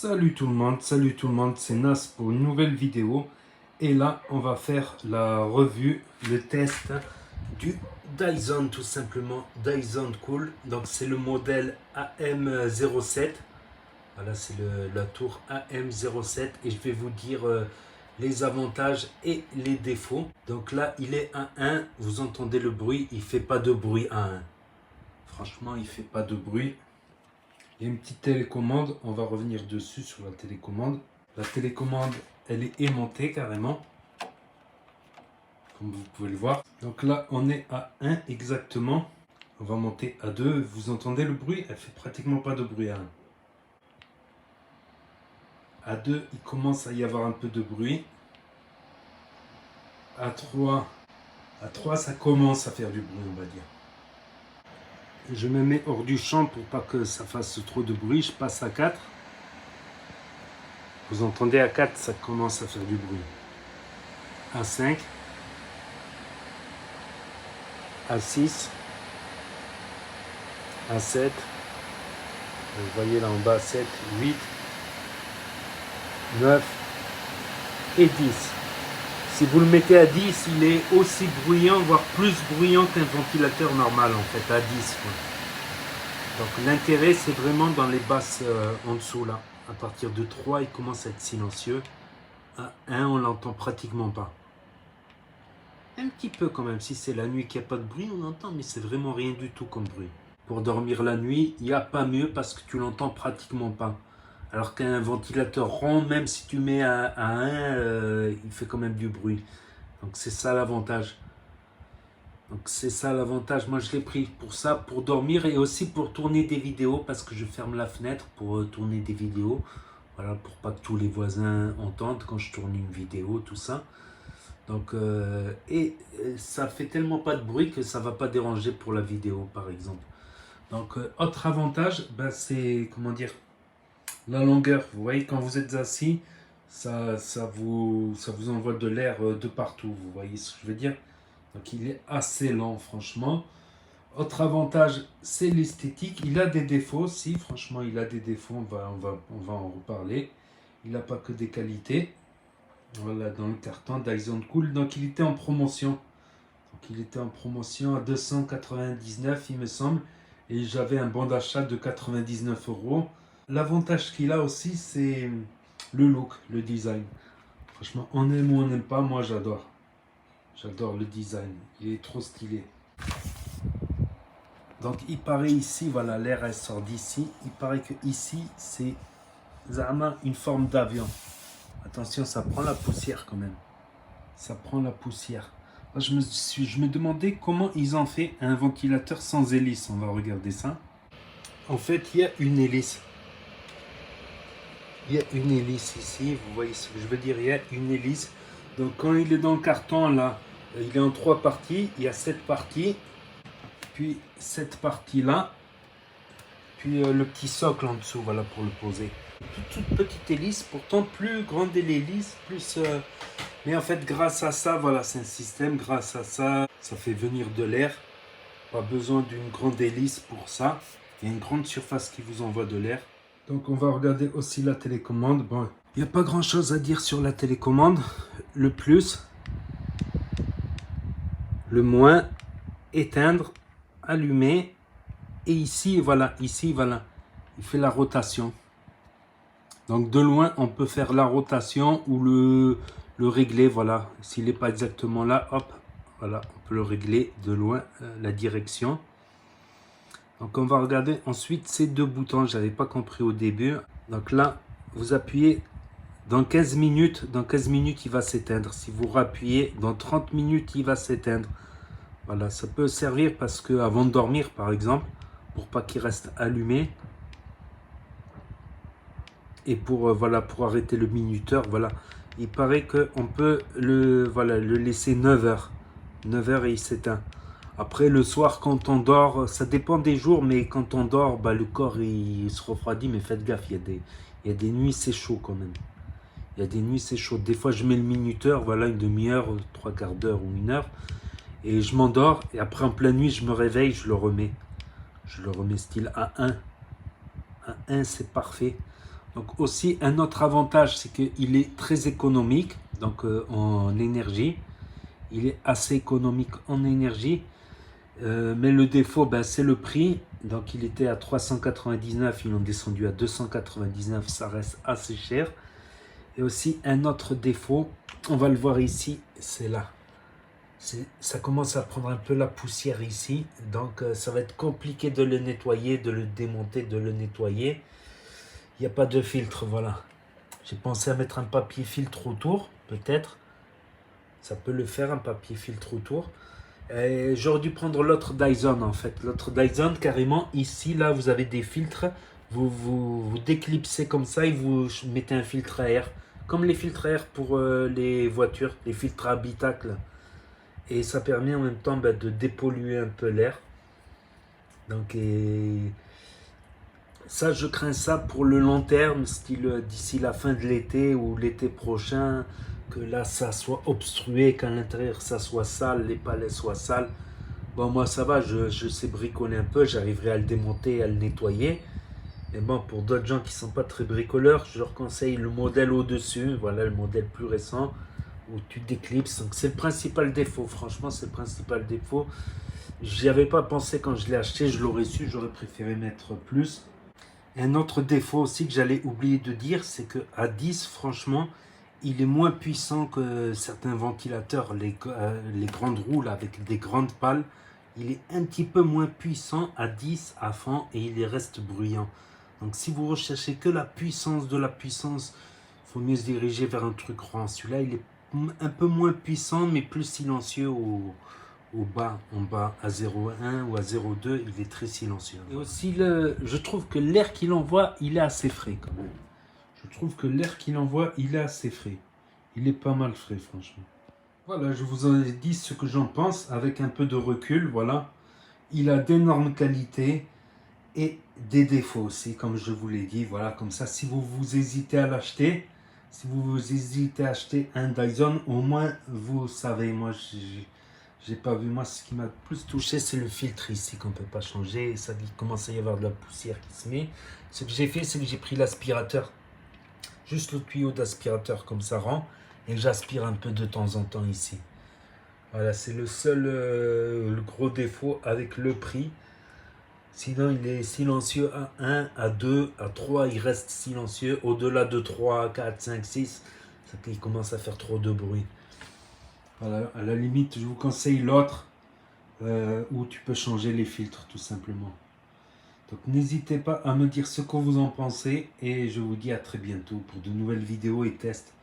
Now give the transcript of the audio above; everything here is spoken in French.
Salut tout le monde, c'est Nas pour une nouvelle vidéo. Et là, on va faire la revue, le test du Dyson, tout simplement. Dyson Cool. Donc c'est le modèle AM07. Voilà, c'est la tour AM07. Et je vais vous dire les avantages et les défauts. Donc là, il est à 1. Vous entendez le bruit, il ne fait pas de bruit à 1. Franchement, il ne fait pas de bruit. Il y a une petite télécommande, on va revenir dessus sur la télécommande. La télécommande, elle est aimantée carrément, comme vous pouvez le voir. Donc là, on est à 1 exactement. On va monter à 2. Vous entendez le bruit? Elle fait pratiquement pas de bruit à 1. À 2, il commence à y avoir un peu de bruit. À 3, ça commence à faire du bruit, on va dire. Je me mets hors du champ pour pas que ça fasse trop de bruit. Je passe à 4. Vous entendez à 4, ça commence à faire du bruit. À 5. À 6. À 7. Vous voyez là en bas, 7, 8, 9 et 10. Si vous le mettez à 10, il est aussi bruyant, voire plus bruyant qu'un ventilateur normal en fait, à 10. Quoi. Donc l'intérêt, c'est vraiment dans les basses en dessous là. À partir de 3, il commence à être silencieux. À 1, on l'entend pratiquement pas. Un petit peu quand même, si c'est la nuit qu'il n'y a pas de bruit, on entend, mais c'est vraiment rien du tout comme bruit. Pour dormir la nuit, il n'y a pas mieux parce que tu l'entends pratiquement pas. Alors qu'un ventilateur rond, même si tu mets à 1, il fait quand même du bruit. Donc c'est ça l'avantage. Moi je l'ai pris pour ça, pour dormir et aussi pour tourner des vidéos parce que je ferme la fenêtre pour tourner des vidéos. Voilà, pour pas que tous les voisins entendent quand je tourne une vidéo, tout ça. Donc, ça fait tellement pas de bruit que ça va pas déranger pour la vidéo par exemple. Donc autre avantage, c'est comment dire, la longueur. Vous voyez quand vous êtes assis, ça vous envoie de l'air de partout. Vous voyez ce que je veux dire? Donc il est assez lent franchement. Autre avantage, c'est l'esthétique. Il a des défauts aussi, franchement il a des défauts, on va en reparler. Il n'a pas que des qualités. Voilà, dans le carton Dyson Cool. Donc il était en promotion. Donc il était en promotion à 299 il me semble. Et j'avais un bon d'achat de 99 €. L'avantage qu'il a aussi, c'est le look, le design. Franchement, on aime ou on n'aime pas, moi j'adore. J'adore le design, il est trop stylé. Donc il paraît ici, voilà, l'air elle sort d'ici. Il paraît que ici, c'est vraiment une forme d'avion. Attention, ça prend la poussière quand même. Ça prend la poussière. Moi, je me demandais comment ils ont fait un ventilateur sans hélice. On va regarder ça. En fait, il y a une hélice. Il y a une hélice ici, vous voyez ce que je veux dire, il y a une hélice. Donc quand il est dans le carton là, il est en 3 parties, il y a cette partie, puis cette partie là, puis le petit socle en dessous, voilà pour le poser. Toute petite hélice, pourtant plus grande l'hélice, plus... Mais en fait grâce à ça, voilà c'est un système, grâce à ça, ça fait venir de l'air. Pas besoin d'une grande hélice pour ça, il y a une grande surface qui vous envoie de l'air. Donc on va regarder aussi la télécommande. Bon, il n'y a pas grand chose à dire sur la télécommande. Le plus, le moins, éteindre, allumer. Et ici, voilà, il fait la rotation. Donc de loin, on peut faire la rotation ou le régler, voilà. S'il n'est pas exactement là, hop, voilà, on peut le régler de loin, la direction. Donc on va regarder ensuite ces deux boutons, je n'avais pas compris au début. Donc là, vous appuyez dans 15 minutes, il va s'éteindre. Si vous rappuyez, dans 30 minutes, il va s'éteindre. Voilà, ça peut servir parce que avant de dormir, par exemple, pour pas qu'il reste allumé. Et pour, voilà, pour arrêter le minuteur, voilà. Il paraît qu'on peut le laisser 9 heures. 9 heures et il s'éteint. Après, le soir, quand on dort, ça dépend des jours, mais quand on dort, le corps il se refroidit. Mais faites gaffe, il y a des nuits, c'est chaud quand même. Il y a des nuits, c'est chaud. Des fois, je mets le minuteur, voilà, une demi-heure, 3/4 d'heure ou 1 heure. Et je m'endors. Et après, en pleine nuit, je me réveille, je le remets. Je le remets style à 1. À 1, c'est parfait. Donc aussi un autre avantage, c'est qu'il est très économique, donc en énergie. Il est assez économique en énergie. Mais le défaut, ben, c'est le prix. Donc il était à 399, ils l'ont descendu à 299, ça reste assez cher. Et aussi un autre défaut, on va le voir ici, c'est là. Ça commence à prendre un peu la poussière ici, donc ça va être compliqué de le nettoyer, de le démonter, de le nettoyer. Il n'y a pas de filtre, voilà. J'ai pensé à mettre un papier filtre autour, peut-être. Ça peut le faire, un papier filtre autour. J'aurais dû prendre l'autre Dyson en fait. L'autre Dyson, carrément, ici, là, vous avez des filtres. Vous déclipsez comme ça et vous mettez un filtre à air. Comme les filtres à air pour les voitures, les filtres à habitacle. Et ça permet en même temps de dépolluer un peu l'air. Donc, ça, je crains ça pour le long terme, style d'ici la fin de l'été ou l'été prochain, que là, ça soit obstrué, qu'à l'intérieur, ça soit sale, les palais soient sales. Bon, moi, ça va, je sais bricoler un peu, j'arriverai à le démonter, à le nettoyer. Mais bon, pour d'autres gens qui ne sont pas très bricoleurs, je leur conseille le modèle au-dessus, voilà, le modèle plus récent, où tu déclipses. Donc, c'est le principal défaut, franchement, c'est le principal défaut. J'y avais pas pensé quand je l'ai acheté, je l'aurais su, j'aurais préféré mettre plus. Et un autre défaut aussi que j'allais oublier de dire, c'est que à 10, franchement, il est moins puissant que certains ventilateurs, les grandes roues là, avec des grandes pales. Il est un petit peu moins puissant à 10 à fond et il reste bruyant. Donc si vous recherchez que la puissance de la puissance, il faut mieux se diriger vers un truc rond. Celui-là, il est un peu moins puissant mais plus silencieux au bas, en bas, à 0,1 ou à 0,2, il est très silencieux. Et aussi, je trouve que l'air qu'il envoie, il est assez frais quand même. Je trouve que l'air qu'il envoie, il est assez frais. Il est pas mal frais, franchement. Voilà, je vous en ai dit ce que j'en pense avec un peu de recul, voilà. Il a d'énormes qualités et des défauts aussi, comme je vous l'ai dit, voilà, comme ça, si vous hésitez à l'acheter, si vous hésitez à acheter un Dyson, au moins, vous savez, moi, j'ai pas vu. Moi, ce qui m'a le plus touché, c'est le filtre ici qu'on ne peut pas changer. Ça commence à y avoir de la poussière qui se met. Ce que j'ai fait, c'est que j'ai pris l'aspirateur. Juste le tuyau d'aspirateur comme ça rend. Et j'aspire un peu de temps en temps ici. Voilà, c'est le seul le gros défaut avec le prix. Sinon, il est silencieux à 1, à 2, à 3, il reste silencieux. Au-delà de 3, 4, 5, 6, ça qu'il commence à faire trop de bruit. Voilà, à la limite, je vous conseille l'autre où tu peux changer les filtres tout simplement. Donc n'hésitez pas à me dire ce que vous en pensez et je vous dis à très bientôt pour de nouvelles vidéos et tests.